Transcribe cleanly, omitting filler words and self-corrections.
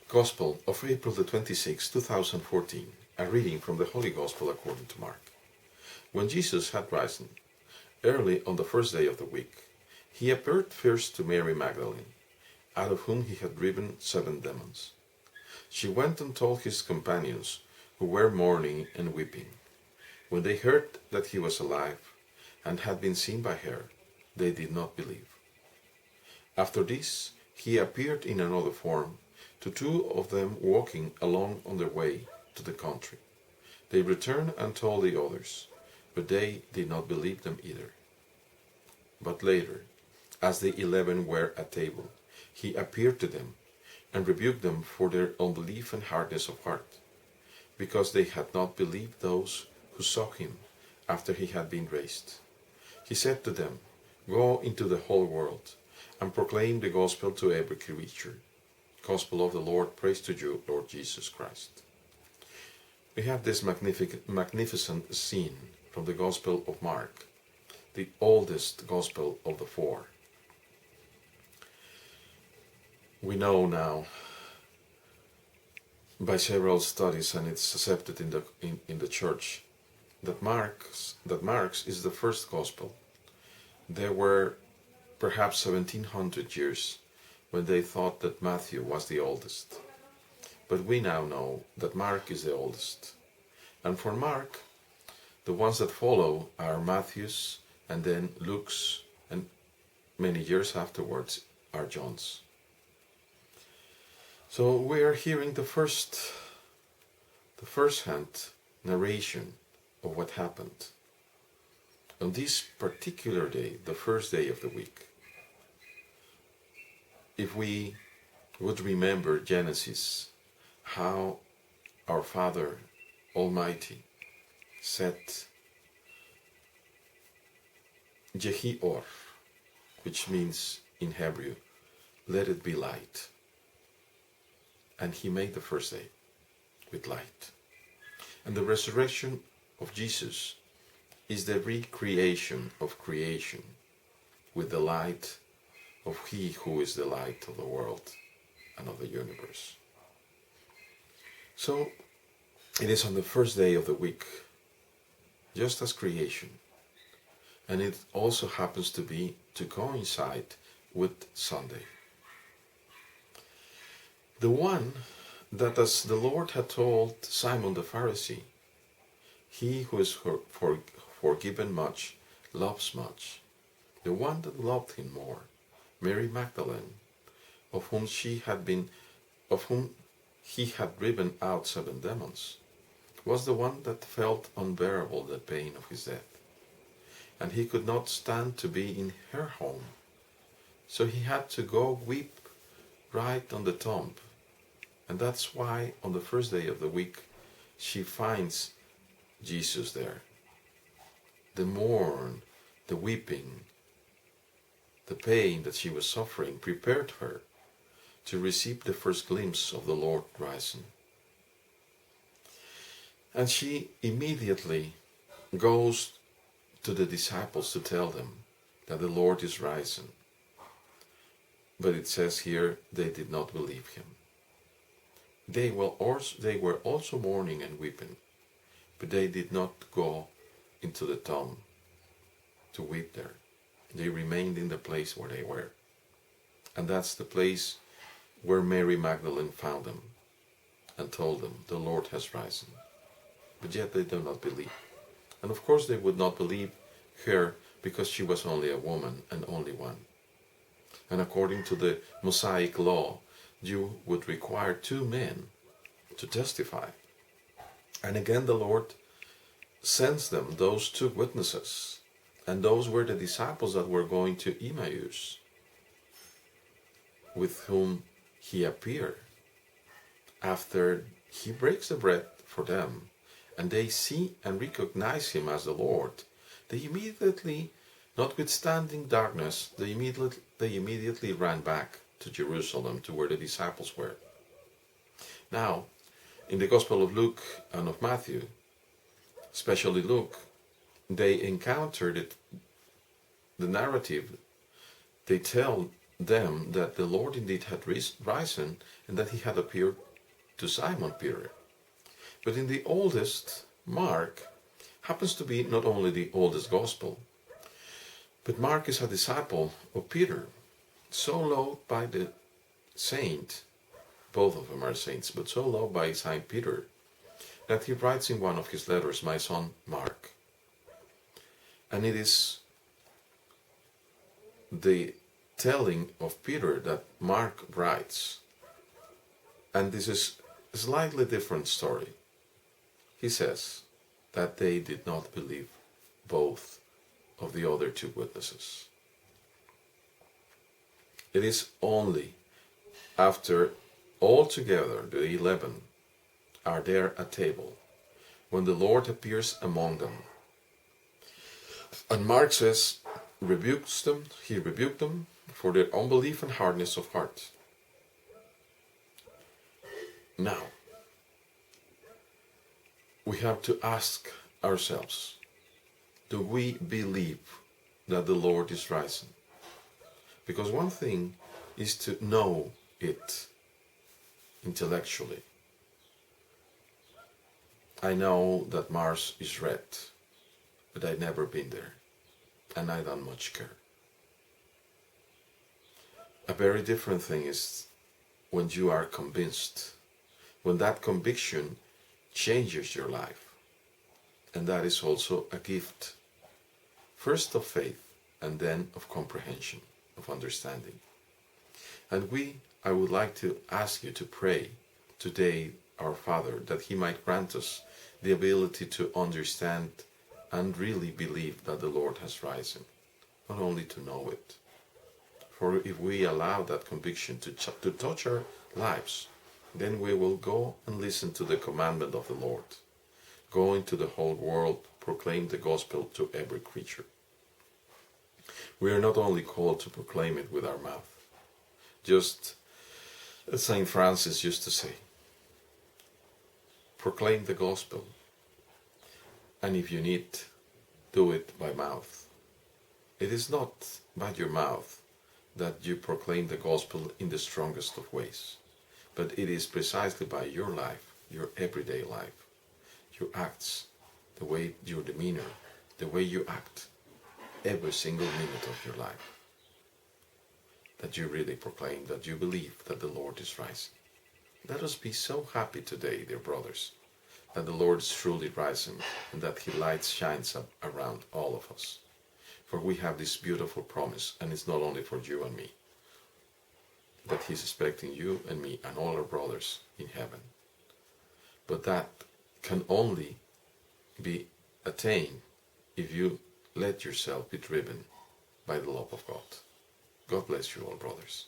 Gospel of April the 26th, 2014. A reading from the Holy Gospel according to Mark. When Jesus had risen, early on the first day of the week, he appeared first to Mary Magdalene, out of whom he had driven 7 demons. She went and told his companions, who were mourning and weeping. When they heard that he was alive and had been seen by her, they did not believe. After this, he appeared in another form to 2 of them walking along on their way to the country. They returned and told the others, but they did not believe them either. But later, as the 11 were at table, he appeared to them and rebuked them for their unbelief and hardness of heart, because they had not believed those who saw him after he had been raised. He said to them, "Go into the whole world and proclaim the gospel to every creature." Gospel of the Lord. Praise to you, Lord Jesus Christ. We have this magnificent scene from the Gospel of Mark, the oldest Gospel of the 4. We know now by several studies, and it's accepted in the Church, that Mark's is the first Gospel. There were perhaps 1700 years when they thought that Matthew was the oldest. But we now know that Mark is the oldest. And for Mark, the ones that follow are Matthew's, and then Luke's, and many years afterwards are John's. So we are hearing the first-hand narration of what happened on this particular day, the first day of the week. If we would remember Genesis, how our Father Almighty set Yehi Or, which means in Hebrew, let it be light. And he made the first day with light. And the resurrection of Jesus is the recreation of creation with the light of He who is the light of the world and of the universe. So it is on the first day of the week, just as creation, and it also happens to coincide with Sunday. The one that, as the Lord had told Simon the Pharisee, he who is forgiven much loves much. The one that loved him more, Mary Magdalene, of whom he had driven out 7 demons, was the one that felt unbearable the pain of his death, and he could not stand to be in her home, so he had to go weep right on the tomb. And that's why on the first day of the week she finds Jesus there. The mourn, the weeping, the pain that she was suffering prepared her to receive the first glimpse of the Lord risen. And she immediately goes to the disciples to tell them that the Lord is risen. But it says here they did not believe him. They were also mourning and weeping, but they did not go into the tomb to weep there. They remained in the place where they were. And that's the place where Mary Magdalene found them and told them, the Lord has risen. But yet they do not believe. And of course they would not believe her because she was only a woman and only one. And according to the Mosaic law, you would require 2 men to testify. And again the Lord sends them those 2 witnesses. And those were the disciples that were going to Emmaus, with whom he appeared. After he breaks the bread for them, and they see and recognize him as the Lord, they immediately, notwithstanding darkness, they immediately ran back to Jerusalem, to where the disciples were. Now, in the Gospel of Luke and of Matthew, especially Luke, they encountered the narrative. They tell them that the Lord indeed had risen and that he had appeared to Simon Peter. But in the oldest, Mark happens to be not only the oldest gospel, but Mark is a disciple of Peter, so loved by the saint, both of them are saints, but so loved by Saint Peter, that he writes in one of his letters, "My son Mark." And it is the telling of Peter that Mark writes, and this is a slightly different story. He says that they did not believe both of the other two witnesses. It is only after all together the 11 are there at table when the Lord appears among them. And Mark says, he rebuked them for their unbelief and hardness of heart. Now, we have to ask ourselves, do we believe that the Lord is risen? Because one thing is to know it intellectually. I know that Mars is red, but I've never been there, and I don't much care. A very different thing is when you are convinced, when that conviction changes your life. And that is also a gift, first of faith and then of comprehension, of understanding. And I would like to ask you to pray today, our Father, that He might grant us the ability to understand and really believe that the Lord has risen, not only to know it. For if we allow that conviction to touch our lives, then we will go and listen to the commandment of the Lord. Go into the whole world, proclaim the gospel to every creature. We are not only called to proclaim it with our mouth, just as Saint Francis used to say, proclaim the gospel, and if you need, do it by mouth. It is not by your mouth that you proclaim the gospel in the strongest of ways, but it is precisely by your life, your everyday life, your acts, the way your demeanor, the way you act, every single minute of your life, that you really proclaim that you believe that the Lord is rising. Let us be so happy today, dear brothers, that the Lord is truly rising and that His light shines up around all of us. For we have this beautiful promise, and it's not only for you and me, that He's expecting you and me and all our brothers in heaven. But that can only be attained if you let yourself be driven by the love of God. God bless you all, brothers.